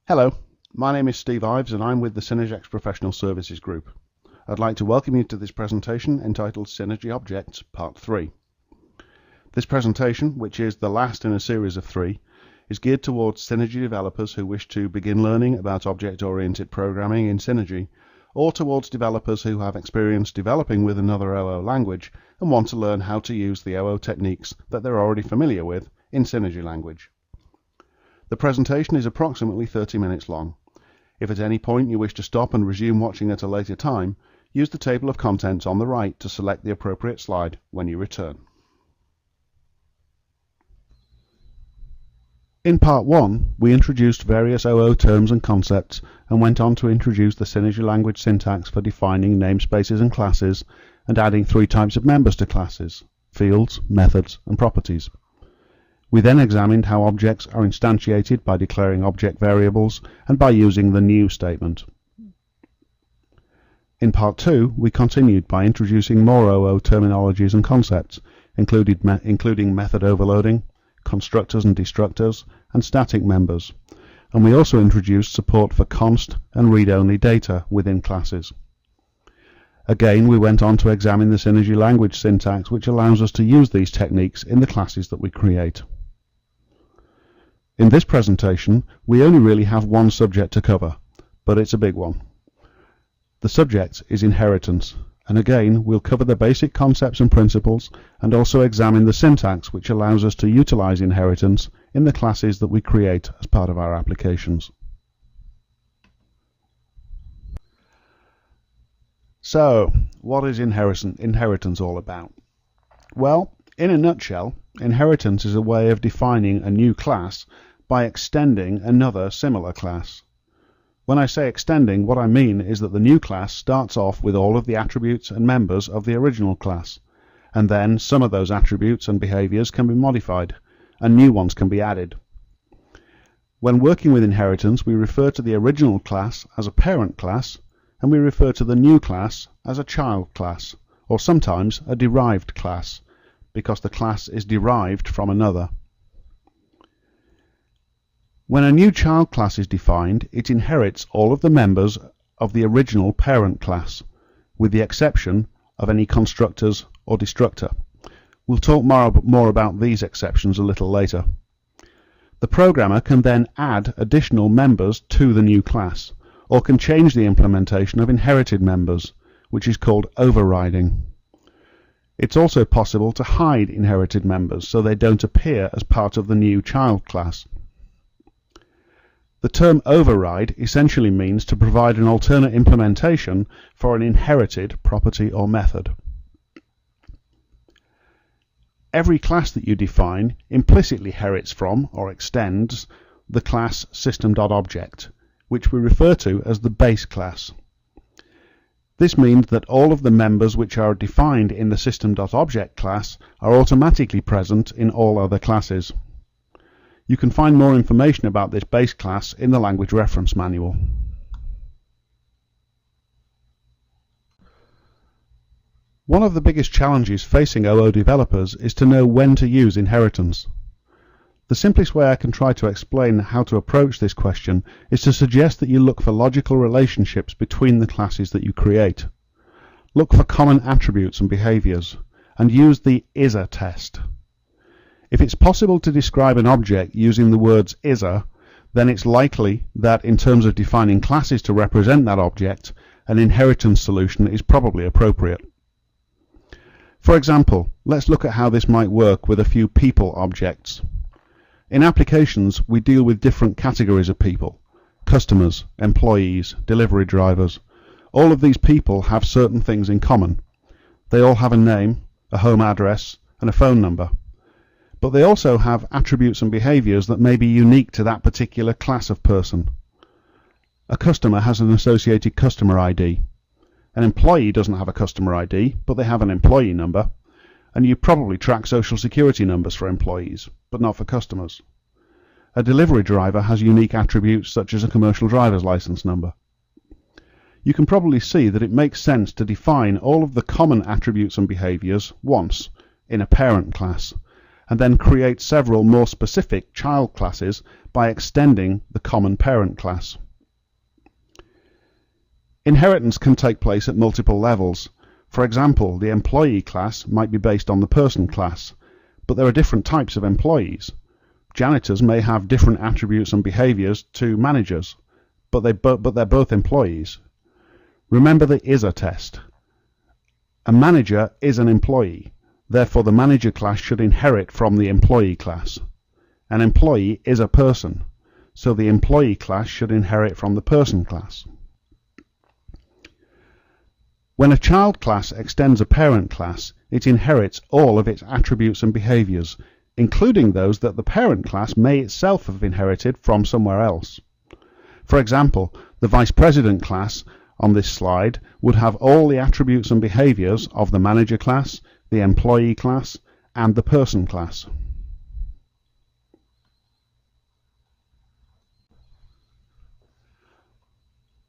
Hello, my name is Steve Ives and I'm with the Synergex Professional Services Group. I'd like to welcome you to this presentation entitled Synergy Objects Part 3. This presentation, which is the last in a series of 3, is geared towards Synergy developers who wish to begin learning about object-oriented programming in Synergy, or towards developers who have experience developing with another OO language and want to learn how to use the OO techniques that they're already familiar with in Synergy language. The presentation is approximately 30 minutes long. If at any point you wish to stop and resume watching at a later time, use the table of contents on the right to select the appropriate slide when you return. In Part 1, we introduced various OO terms and concepts and went on to introduce the Synergy language syntax for defining namespaces and classes and adding 3 types of members to classes: fields, methods, and properties. We then examined how objects are instantiated by declaring object variables and by using the new statement. In Part 2, we continued by introducing more OO terminologies and concepts, including method overloading, constructors and destructors, and static members, and we also introduced support for const and read-only data within classes. Again, we went on to examine the Synergy language syntax, which allows us to use these techniques in the classes that we create. In this presentation, we only really have one subject to cover, but it's a big one. The subject is inheritance, and again we'll cover the basic concepts and principles and also examine the syntax which allows us to utilize inheritance in the classes that we create as part of our applications. So, what is inheritance all about? Well, in a nutshell, inheritance is a way of defining a new class by extending another similar class. When I say extending, what I mean is that the new class starts off with all of the attributes and members of the original class, and then some of those attributes and behaviors can be modified, and new ones can be added. When working with inheritance, we refer to the original class as a parent class, and we refer to the new class as a child class, or sometimes a derived class, because the class is derived from another. When a new child class is defined, it inherits all of the members of the original parent class, with the exception of any constructors or destructor. We'll talk more about these exceptions a little later. The programmer can then add additional members to the new class, or can change the implementation of inherited members, which is called overriding. It's also possible to hide inherited members so they don't appear as part of the new child class. The term override essentially means to provide an alternate implementation for an inherited property or method. Every class that you define implicitly inherits from or extends the class system.object, which we refer to as the base class. This means that all of the members which are defined in the system.object class are automatically present in all other classes. You can find more information about this base class in the language reference manual. One of the biggest challenges facing OO developers is to know when to use inheritance. The simplest way I can try to explain how to approach this question is to suggest that you look for logical relationships between the classes that you create. Look for common attributes and behaviors, and use the ISA test. If it's possible to describe an object using the words ISA, then it's likely that in terms of defining classes to represent that object, an inheritance solution is probably appropriate. For example, let's look at how this might work with a few people objects. In applications, we deal with different categories of people: customers, employees, delivery drivers. All of these people have certain things in common. They all have a name, a home address, and a phone number. But they also have attributes and behaviors that may be unique to that particular class of person. A customer has an associated customer ID. An employee doesn't have a customer ID, but they have an employee number. And you probably track social security numbers for employees, but not for customers. A delivery driver has unique attributes such as a commercial driver's license number. You can probably see that it makes sense to define all of the common attributes and behaviors once in a parent class, and then create several more specific child classes by extending the common parent class. Inheritance can take place at multiple levels. For example, the employee class might be based on the person class, but there are different types of employees. Janitors may have different attributes and behaviors to managers, but they're both employees. Remember the ISA test. A manager is an employee, therefore the manager class should inherit from the employee class. An employee is a person, so the employee class should inherit from the person class. When a child class extends a parent class, it inherits all of its attributes and behaviors, including those that the parent class may itself have inherited from somewhere else. For example, the Vice President class on this slide would have all the attributes and behaviors of the manager class, the employee class, and the person class.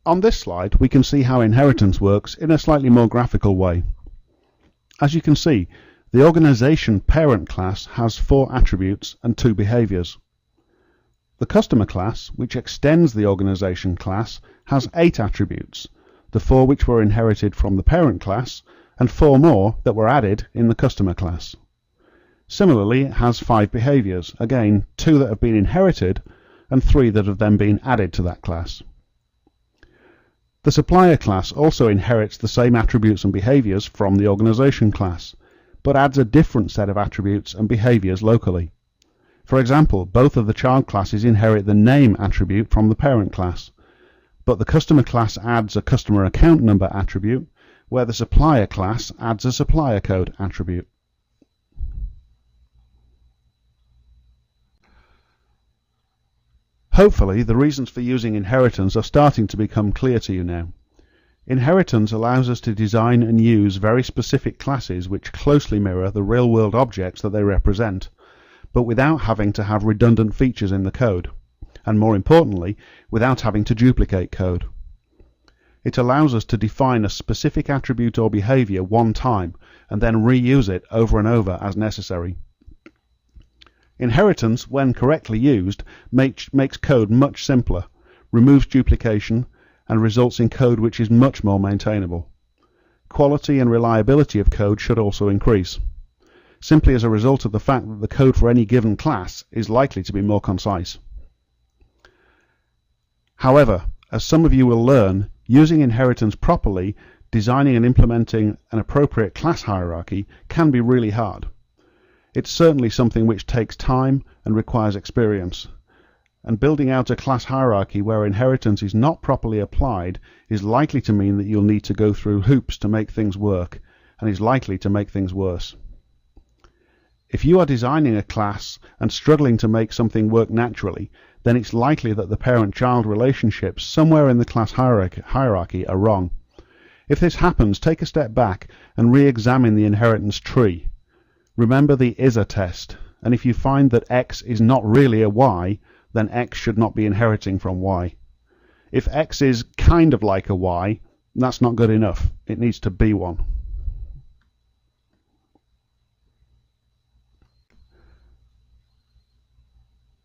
On this slide, we can see how inheritance works in a slightly more graphical way. As you can see, the organization parent class has 4 attributes and 2 behaviors. The customer class, which extends the organization class, has 8 attributes, the 4 which were inherited from the parent class, and 4 more that were added in the customer class. Similarly, it has 5 behaviors, again 2 that have been inherited and 3 that have then been added to that class. The supplier class also inherits the same attributes and behaviors from the organization class, but adds a different set of attributes and behaviors locally. For example, both of the child classes inherit the name attribute from the parent class, but the customer class adds a customer account number attribute, where the supplier class adds a supplier code attribute. Hopefully, the reasons for using inheritance are starting to become clear to you now. Inheritance allows us to design and use very specific classes which closely mirror the real-world objects that they represent, but without having to have redundant features in the code, and more importantly, without having to duplicate code. It allows us to define a specific attribute or behavior one time, and then reuse it over and over as necessary. Inheritance, when correctly used, makes code much simpler, removes duplication, and results in code which is much more maintainable. Quality and reliability of code should also increase, simply as a result of the fact that the code for any given class is likely to be more concise. However, as some of you will learn, using inheritance properly, designing and implementing an appropriate class hierarchy can be really hard. It's certainly something which takes time and requires experience, and building out a class hierarchy where inheritance is not properly applied is likely to mean that you'll need to go through hoops to make things work, and is likely to make things worse. If you are designing a class and struggling to make something work naturally, then it's likely that the parent-child relationships somewhere in the class hierarchy are wrong. If this happens, take a step back and re-examine the inheritance tree. Remember the ISA test, and if you find that X is not really a Y, then X should not be inheriting from Y. If X is kind of like a Y, that's not good enough. It needs to be one.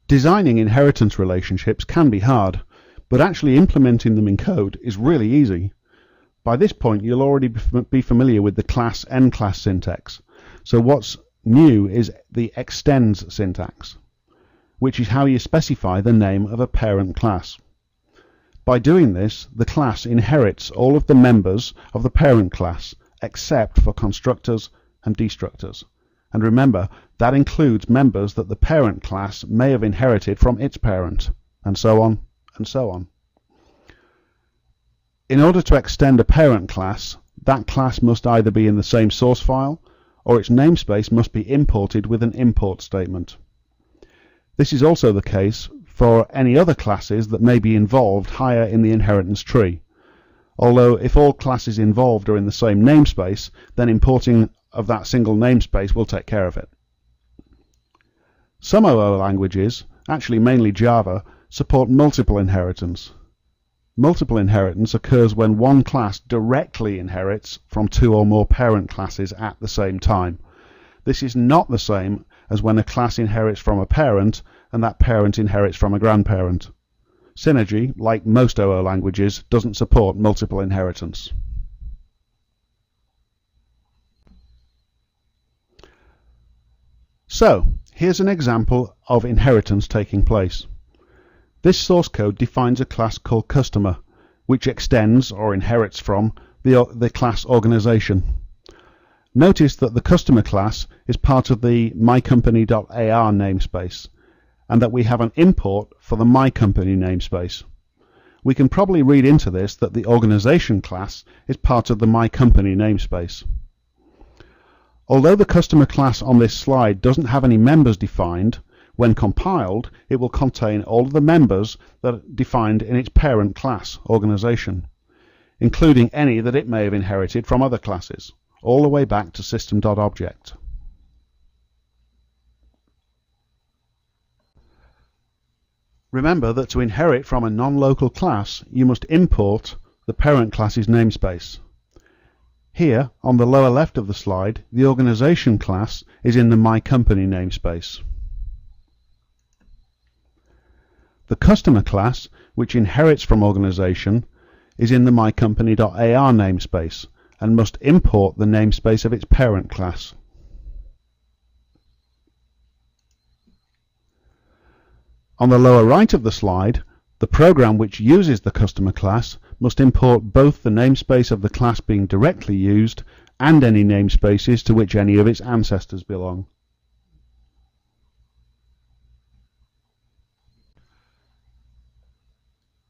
Designing inheritance relationships can be hard, but actually implementing them in code is really easy. By this point, you'll already be familiar with the class end-class syntax. So what's new is the extends syntax, which is how you specify the name of a parent class. By doing this, the class inherits all of the members of the parent class, except for constructors and destructors. And remember, that includes members that the parent class may have inherited from its parent, and so on, and so on. In order to extend a parent class, that class must either be in the same source file, or its namespace must be imported with an import statement. This is also the case for any other classes that may be involved higher in the inheritance tree. Although if all classes involved are in the same namespace, then importing of that single namespace will take care of it. Some OO languages, actually mainly Java, support multiple inheritance. Multiple inheritance occurs when one class directly inherits from 2 or more parent classes at the same time. This is not the same as when a class inherits from a parent and that parent inherits from a grandparent. Synergy, like most OO languages, doesn't support multiple inheritance. So, here's an example of inheritance taking place. This source code defines a class called customer, which extends or inherits from the class organization. Notice that the customer class is part of the mycompany.ar namespace, and that we have an import for the mycompany namespace. We can probably read into this that the organization class is part of the mycompany namespace. Although the customer class on this slide doesn't have any members defined, when compiled it will contain all of the members that are defined in its parent class, organization, including any that it may have inherited from other classes, all the way back to system.object. Remember that to inherit from a non-local class, you must import the parent class's namespace. Here, on the lower left of the slide, the organization class is in the mycompany namespace. The customer class, which inherits from organization, is in the mycompany.ar namespace and must import the namespace of its parent class. On the lower right of the slide, the program which uses the customer class must import both the namespace of the class being directly used and any namespaces to which any of its ancestors belong.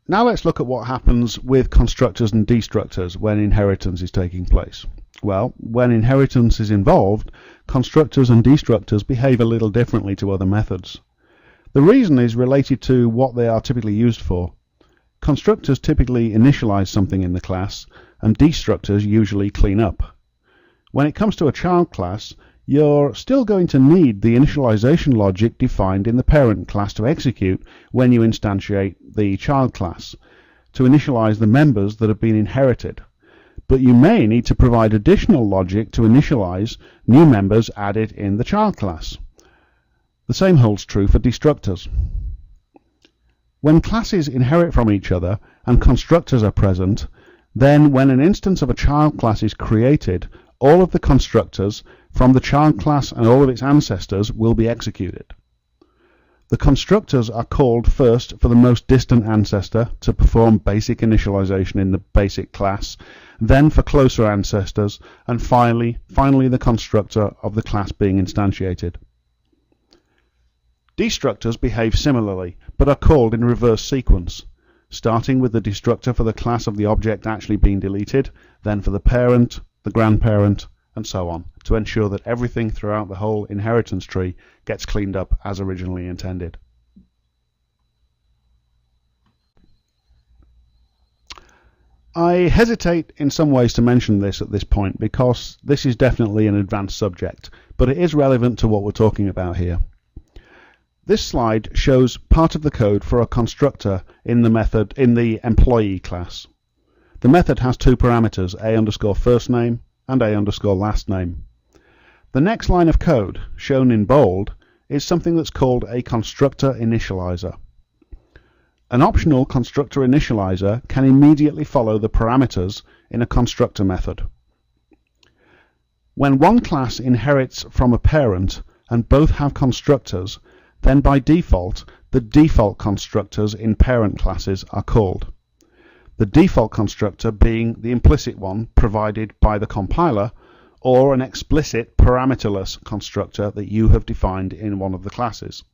Now let's look at what happens with constructors and destructors when inheritance is taking place. Well, when inheritance is involved, constructors and destructors behave a little differently to other methods. The reason is related to what they are typically used for. Constructors typically initialize something in the class, and destructors usually clean up. When it comes to a child class, you're still going to need the initialization logic defined in the parent class to execute when you instantiate the child class, to initialize the members that have been inherited. But you may need to provide additional logic to initialize new members added in the child class. The same holds true for destructors. When classes inherit from each other and constructors are present, then when an instance of a child class is created, all of the constructors from the child class and all of its ancestors will be executed. The constructors are called first for the most distant ancestor to perform basic initialization in the basic class, then for closer ancestors, and finally the constructor of the class being instantiated. Destructors behave similarly, but are called in reverse sequence, starting with the destructor for the class of the object actually being deleted, then for the parent, the grandparent, and so on, to ensure that everything throughout the whole inheritance tree gets cleaned up as originally intended. I hesitate in some ways to mention this at this point because this is definitely an advanced subject, but it is relevant to what we're talking about here. This slide shows part of the code for a constructor in the employee class. The method has two parameters, a_firstname and a_lastname. The next line of code, shown in bold, is something that's called a Constructor Initializer. An optional Constructor Initializer can immediately follow the parameters in a constructor method. When one class inherits from a parent and both have constructors, then by default, the default constructors in parent classes are called. The default constructor being the implicit one provided by the compiler, or an explicit parameterless constructor that you have defined in one of the classes.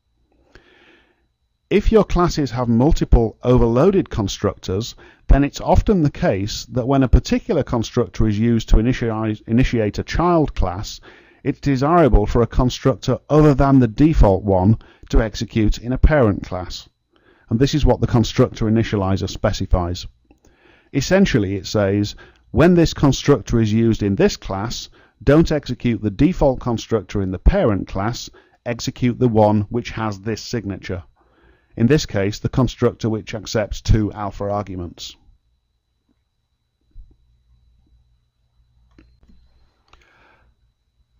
If your classes have multiple overloaded constructors, then it's often the case that when a particular constructor is used to initiate a child class, it's desirable for a constructor other than the default one to execute in a parent class. And this is what the Constructor Initializer specifies. Essentially it says, when this constructor is used in this class, don't execute the default constructor in the parent class, execute the one which has this signature. In this case, the constructor which accepts 2 alpha arguments.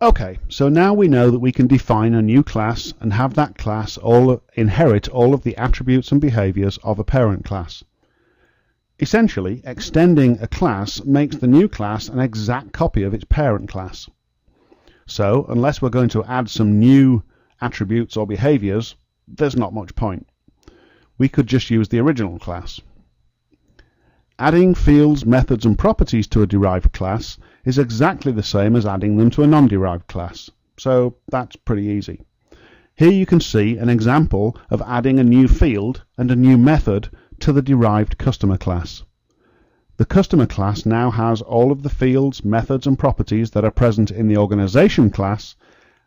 Okay, so now we know that we can define a new class and have that class inherit all of the attributes and behaviors of a parent class. Essentially, extending a class makes the new class an exact copy of its parent class. So, unless we're going to add some new attributes or behaviors, there's not much point. We could just use the original class. Adding fields, methods and properties to a derived class is exactly the same as adding them to a non-derived class, so that's pretty easy. Here you can see an example of adding a new field and a new method to the derived customer class. The customer class now has all of the fields, methods and properties that are present in the organization class,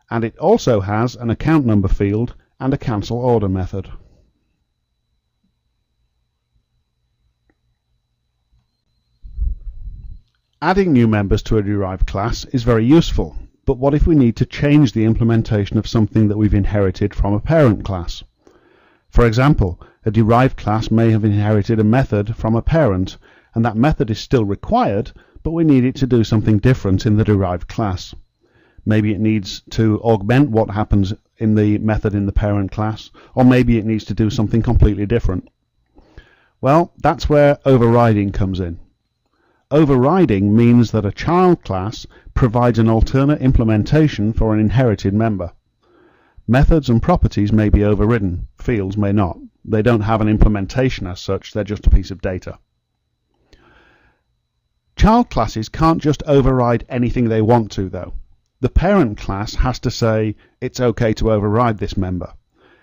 and it also has an account number field and a cancel order method. Adding new members to a derived class is very useful, but what if we need to change the implementation of something that we've inherited from a parent class? For example, a derived class may have inherited a method from a parent, and that method is still required, but we need it to do something different in the derived class. Maybe it needs to augment what happens in the method in the parent class, or maybe it needs to do something completely different. Well, that's where overriding comes in. Overriding means that a child class provides an alternate implementation for an inherited member. Methods and properties may be overridden, fields may not. They don't have an implementation as such, they're just a piece of data. Child classes can't just override anything they want to, though. The parent class has to say it's okay to override this member,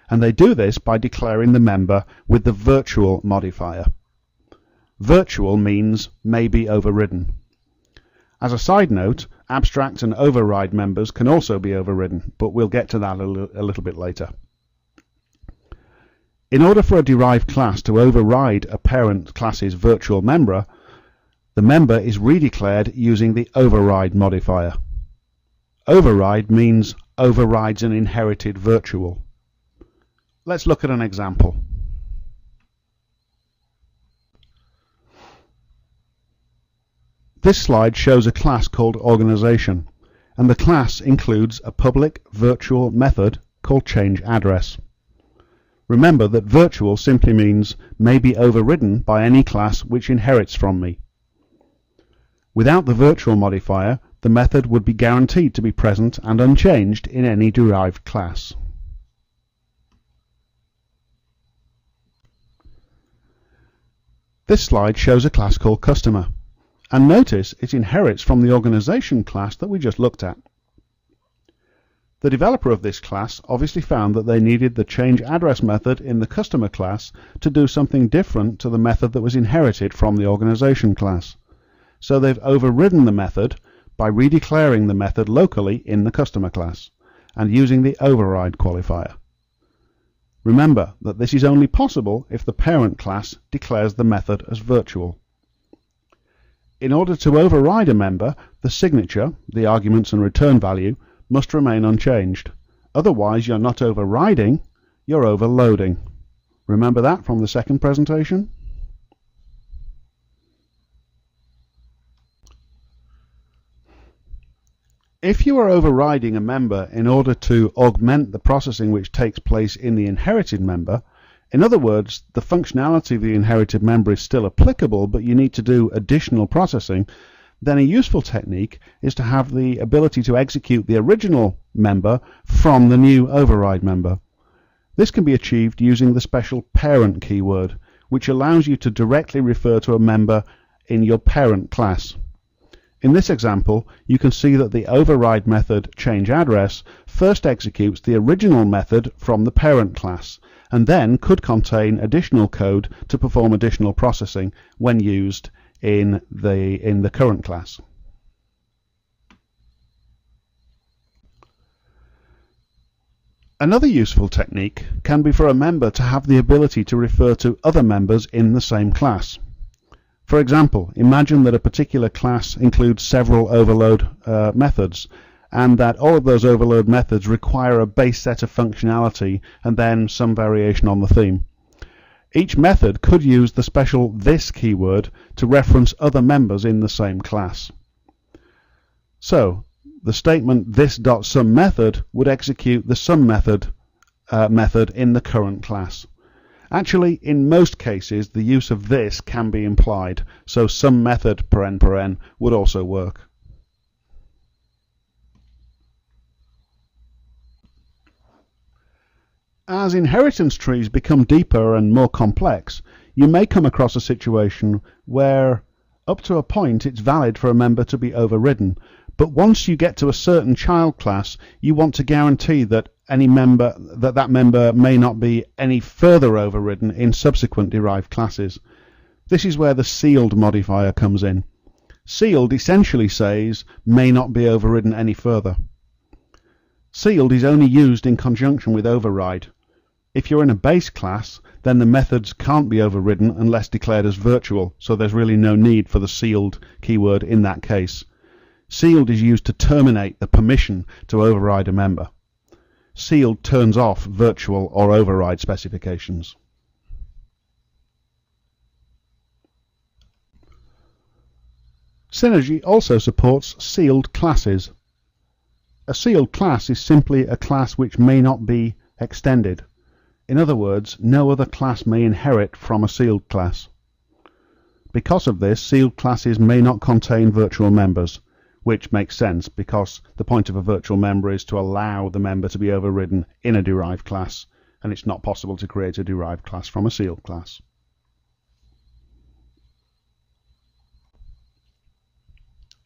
and they do this by declaring the member with the virtual modifier. Virtual means may be overridden. As a side note, abstract and override members can also be overridden, but we'll get to that a little bit later. In order for a derived class to override a parent class's virtual member, the member is redeclared using the override modifier. Override means overrides an inherited virtual. Let's look at an example. This slide shows a class called Organization, and the class includes a public virtual method called changeAddress. Remember that virtual simply means may be overridden by any class which inherits from me. Without the virtual modifier, the method would be guaranteed to be present and unchanged in any derived class. This slide shows a class called Customer. And notice it inherits from the organization class that we just looked at. The developer of this class obviously found that they needed the changeAddress method in the customer class to do something different to the method that was inherited from the organization class. So they've overridden the method by redeclaring the method locally in the customer class and using the override qualifier. Remember that this is only possible if the parent class declares the method as virtual. In order to override a member, the signature, the arguments and return value, must remain unchanged. Otherwise, you're not overriding, you're overloading. Remember that from the second presentation? If you are overriding a member in order to augment the processing which takes place in the inherited member, in other words, the functionality of the inherited member is still applicable, but you need to do additional processing, then a useful technique is to have the ability to execute the original member from the new override member. This can be achieved using the special parent keyword, which allows you to directly refer to a member in your parent class. In this example, you can see that the override method changeAddress first executes the original method from the parent class, and then could contain additional code to perform additional processing when used in the current class. Another useful technique can be for a member to have the ability to refer to other members in the same class. For example, imagine that a particular class includes several overload methods, and that all of those overload methods require a base set of functionality and then some variation on the theme. Each method could use the special this keyword to reference other members in the same class. So, the statement this.sum method would execute the sum method in the current class. Actually, in most cases, the use of this can be implied, so sum method paren would also work. As inheritance trees become deeper and more complex, you may come across a situation where, up to a point, it's valid for a member to be overridden, but once you get to a certain child class, you want to guarantee that that member may not be any further overridden in subsequent derived classes. This is where the sealed modifier comes in. Sealed essentially says may not be overridden any further. Sealed is only used in conjunction with override. If you're in a base class, then the methods can't be overridden unless declared as virtual, so there's really no need for the sealed keyword in that case. Sealed is used to terminate the permission to override a member. Sealed turns off virtual or override specifications. Synergy also supports sealed classes. A sealed class is simply a class which may not be extended. In other words, no other class may inherit from a sealed class. Because of this, sealed classes may not contain virtual members, which makes sense because the point of a virtual member is to allow the member to be overridden in a derived class, and it's not possible to create a derived class from a sealed class.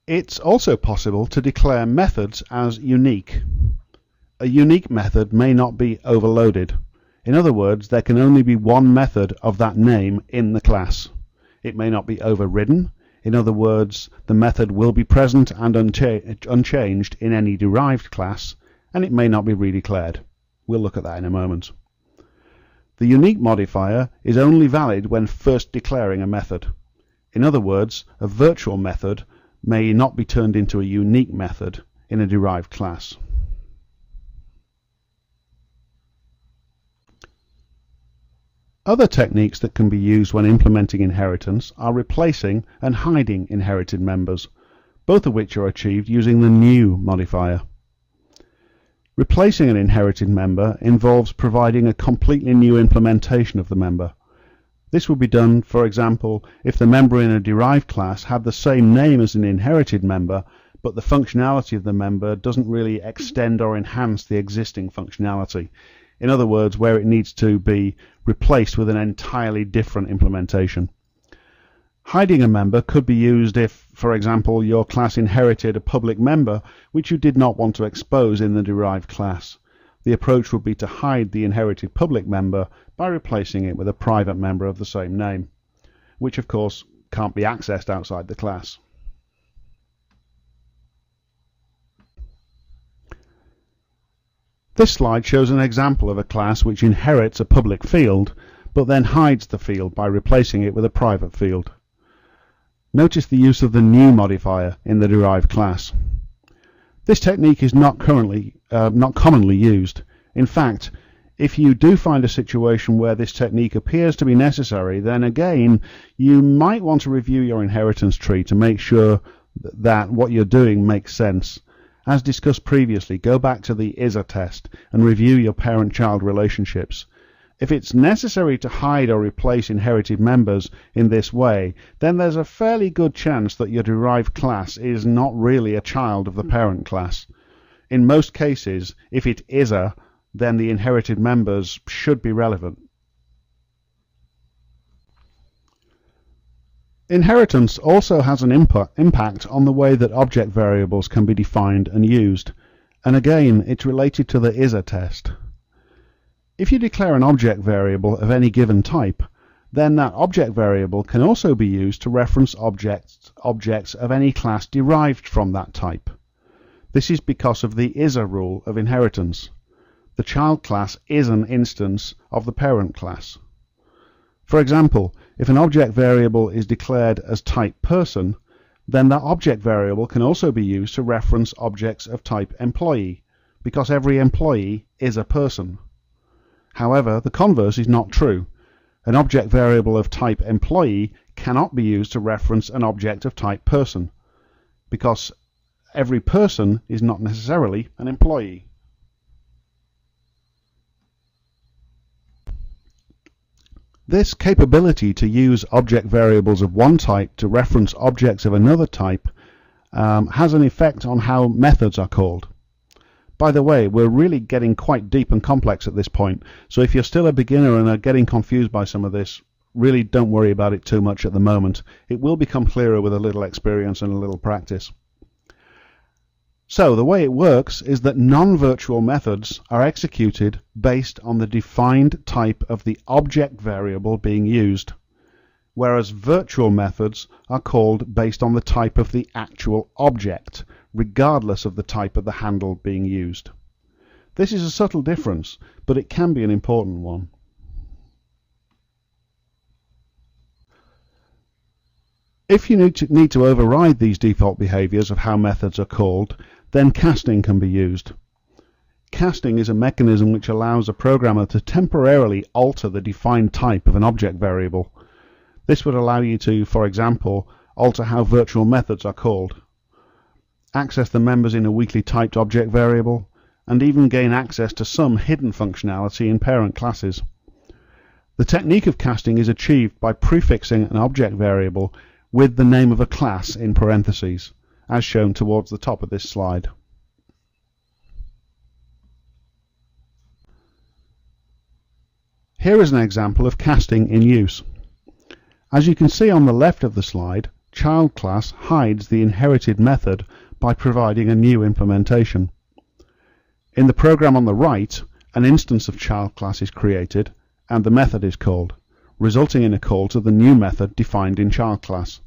It's also possible to declare methods as unique. A unique method may not be overloaded. In other words, there can only be one method of that name in the class. It may not be overridden. In other words, the method will be present and unchanged in any derived class, and it may not be redeclared. We'll look at that in a moment. The unique modifier is only valid when first declaring a method. In other words, a virtual method may not be turned into a unique method in a derived class. Other techniques that can be used when implementing inheritance are replacing and hiding inherited members, both of which are achieved using the new modifier. Replacing an inherited member involves providing a completely new implementation of the member. This would be done, for example, if the member in a derived class had the same name as an inherited member, but the functionality of the member doesn't really extend or enhance the existing functionality. In other words, where it needs to be replaced with an entirely different implementation. Hiding a member could be used if, for example, your class inherited a public member which you did not want to expose in the derived class. The approach would be to hide the inherited public member by replacing it with a private member of the same name, which of course can't be accessed outside the class. This slide shows an example of a class which inherits a public field, but then hides the field by replacing it with a private field. Notice the use of the new modifier in the derived class. This technique is not commonly used. In fact, if you do find a situation where this technique appears to be necessary, then again, you might want to review your inheritance tree to make sure that what you're doing makes sense. As discussed previously, go back to the ISA test and review your parent-child relationships. If it's necessary to hide or replace inherited members in this way, then there's a fairly good chance that your derived class is not really a child of the parent class. In most cases, if it is then the inherited members should be relevant. Inheritance also has an impact on the way that object variables can be defined and used, and again it's related to the ISA test. If you declare an object variable of any given type, then that object variable can also be used to reference objects of any class derived from that type. This is because of the ISA rule of inheritance. The child class is an instance of the parent class. For example, if an object variable is declared as type person, then that object variable can also be used to reference objects of type employee, because every employee is a person. However, the converse is not true. An object variable of type employee cannot be used to reference an object of type person, because every person is not necessarily an employee. This capability to use object variables of one type to reference objects of another type has an effect on how methods are called. By the way, we're really getting quite deep and complex at this point, so if you're still a beginner and are getting confused by some of this, really don't worry about it too much at the moment. It will become clearer with a little experience and a little practice. So the way it works is that non-virtual methods are executed based on the defined type of the object variable being used, whereas virtual methods are called based on the type of the actual object, regardless of the type of the handle being used. This is a subtle difference, but it can be an important one. If you need to override these default behaviors of how methods are called, then casting can be used. Casting is a mechanism which allows a programmer to temporarily alter the defined type of an object variable. This would allow you to, for example, alter how virtual methods are called, access the members in a weakly typed object variable, and even gain access to some hidden functionality in parent classes. The technique of casting is achieved by prefixing an object variable with the name of a class in parentheses, as shown towards the top of this slide. Here is an example of casting in use. As you can see on the left of the slide, child class hides the inherited method by providing a new implementation. In the program on the right, an instance of child class is created and the method is called, resulting in a call to the new method defined in child class.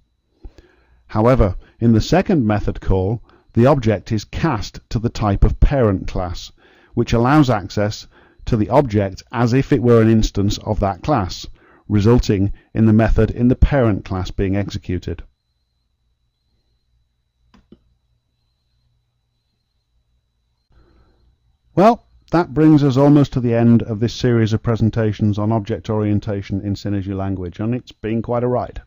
However, in the second method call, the object is cast to the type of parent class, which allows access to the object as if it were an instance of that class, resulting in the method in the parent class being executed. Well, that brings us almost to the end of this series of presentations on object orientation in Synergy language, and it's been quite a ride.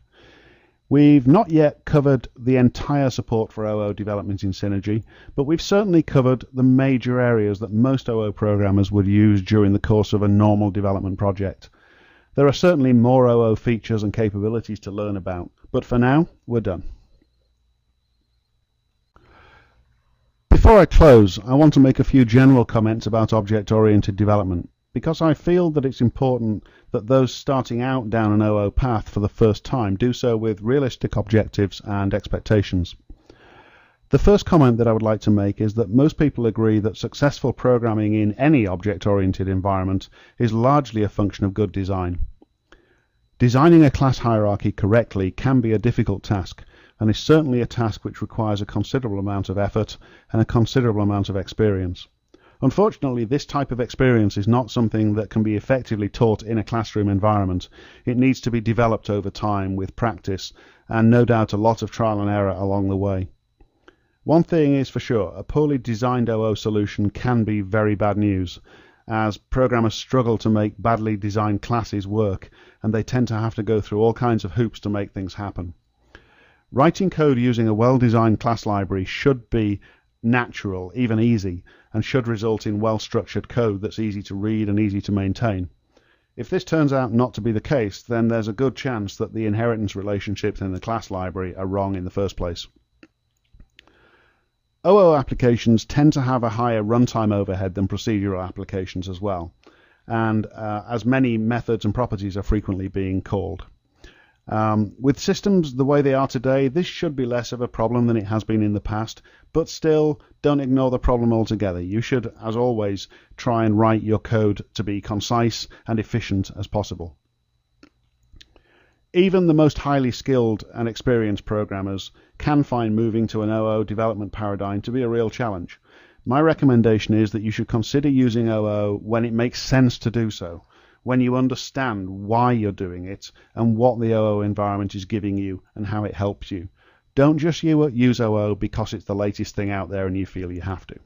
We've not yet covered the entire support for OO development in Synergy, but we've certainly covered the major areas that most OO programmers would use during the course of a normal development project. There are certainly more OO features and capabilities to learn about, but for now, we're done. Before I close, I want to make a few general comments about object-oriented development, because I feel that it's important that those starting out down an OO path for the first time do so with realistic objectives and expectations. The first comment that I would like to make is that most people agree that successful programming in any object-oriented environment is largely a function of good design. Designing a class hierarchy correctly can be a difficult task, and is certainly a task which requires a considerable amount of effort and a considerable amount of experience. Unfortunately, this type of experience is not something that can be effectively taught in a classroom environment. It needs to be developed over time with practice and no doubt a lot of trial and error along the way. One thing is for sure, a poorly designed OO solution can be very bad news, as programmers struggle to make badly designed classes work, and they tend to have to go through all kinds of hoops to make things happen. Writing code using a well-designed class library should be natural, even easy, and should result in well-structured code that's easy to read and easy to maintain. If this turns out not to be the case, then there's a good chance that the inheritance relationships in the class library are wrong in the first place. OO applications tend to have a higher runtime overhead than procedural applications as well, and as many methods and properties are frequently being called. With systems the way they are today, this should be less of a problem than it has been in the past, but still, don't ignore the problem altogether. You should, as always, try and write your code to be concise and efficient as possible. Even the most highly skilled and experienced programmers can find moving to an OO development paradigm to be a real challenge. My recommendation is that you should consider using OO when it makes sense to do so, when you understand why you're doing it and what the OO environment is giving you and how it helps you. Don't just use OO because it's the latest thing out there and you feel you have to.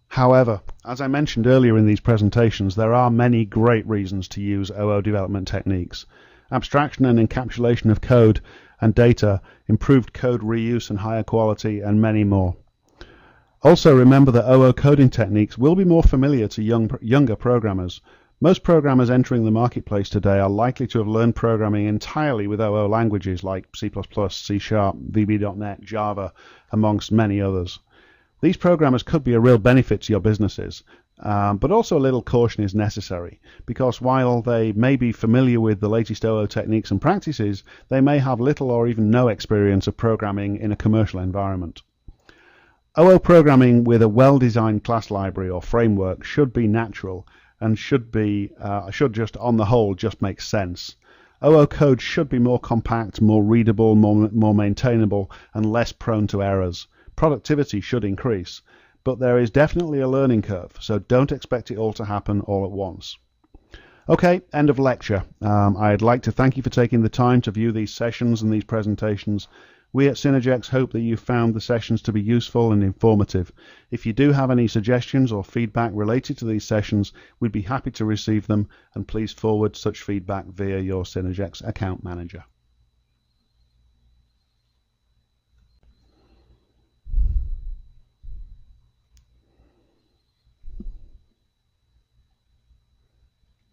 However, as I mentioned earlier in these presentations, there are many great reasons to use OO development techniques. Abstraction and encapsulation of code and data, improved code reuse and higher quality, and many more. Also remember that OO coding techniques will be more familiar to younger programmers. Most programmers entering the marketplace today are likely to have learned programming entirely with OO languages like C++, C#, VB.NET, Java, amongst many others. These programmers could be a real benefit to your businesses, but also a little caution is necessary, because while they may be familiar with the latest OO techniques and practices, they may have little or even no experience of programming in a commercial environment. OO programming with a well-designed class library or framework should be natural and should just on the whole just make sense. OO code should be more compact, more readable, more maintainable, and less prone to errors. Productivity should increase, but there is definitely a learning curve, so don't expect it all to happen all at once. Okay, end of lecture. I'd like to thank you for taking the time to view these sessions and these presentations. We at Synergex hope that you found the sessions to be useful and informative. If you do have any suggestions or feedback related to these sessions, we'd be happy to receive them, and please forward such feedback via your Synergex account manager.